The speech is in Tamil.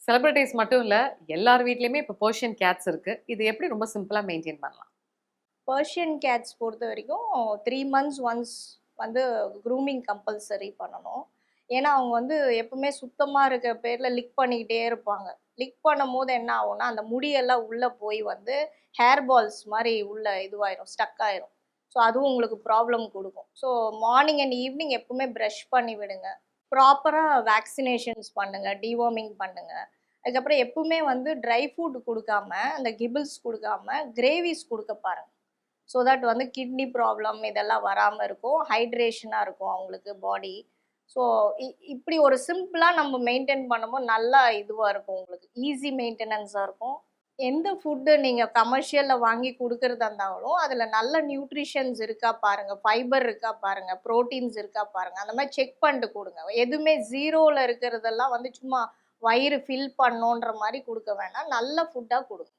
செலிபிரிட்டீஸ் மட்டும் இல்ல, எல்லார் வீட்லயுமே இப்ப பெர்ஷியன் கேட்ஸ் இருக்கு. இது எப்படி ரொம்ப சிம்பிளா மெயின்டெயின் பண்ணலாம்? பர்ஷியன் கேட்ஸ் பொறுத்த வரைக்கும் 3 மந்த்ஸ் ஒன்ஸ் வந்து க்ரூமிங் கம்பல்சரி பண்ணணும். ஏன்னா, அவங்க வந்து எப்பவுமே சுத்தமா இருக்க பேர்ல லிக் பண்ணிக்கிட்டே இருப்பாங்க. லிக் பண்ணும்போது என்ன ஆகும்னா, அந்த முடியெல்லாம் உள்ள போய் வந்து ஹேர் பால்ஸ் மாரி உள்ள இதுவாயிரும், ஸ்டக் ஆயிரும். ஸோ அதுவும் உங்களுக்கு ப்ராப்ளம் குடுக்கும். ஸோ மார்னிங் அண்ட் ஈவினிங் எப்பவுமே பிரஷ் பண்ணி விடுங்க. ப்ராப்பரா வேக்சினேஷன்ஸ் பண்ணுங்க, டிவார்மிங் பண்ணுங்க. அதுக்கப்புறம் எப்பவுமே வந்து ட்ரை ஃபுட் குடுக்காம, அந்த கிபிள்ஸ் குடுக்காம கிரேவிஸ் குடுக்க பாருங்க. ஸோ தட் வந்து கிட்னி ப்ராப்ளம் இதெல்லாம் வராமல் இருக்கும், ஹைட்ரேஷனாக இருக்கும் அவங்களுக்கு பாடி. ஸோ இப்படி ஒரு சிம்பிளாக நம்ம மெயின்டைன் பண்ணும்போது நல்லா இதுவாக இருக்கும், உங்களுக்கு ஈஸி மெயின்டெனன்ஸாக இருக்கும். எந்த ஃபுட்டு நீங்கள் கமர்ஷியலில் வாங்கி கொடுக்குறதா இருந்தாலும் அதில் நல்ல நியூட்ரிஷன்ஸ் இருக்கா பாருங்கள், ஃபைபர் இருக்கா பாருங்கள், ப்ரோட்டீன்ஸ் இருக்கா பாருங்கள், அந்த மாதிரி செக் பண்ணிட்டு கொடுங்க. எதுவுமே ஜீரோவில் இருக்கிறதெல்லாம் வந்து சும்மா வயிறு ஃபில் பண்ணோன்ற மாதிரி கொடுக்க வேண்டாம், நல்ல ஃபுட்டாக கொடுங்க.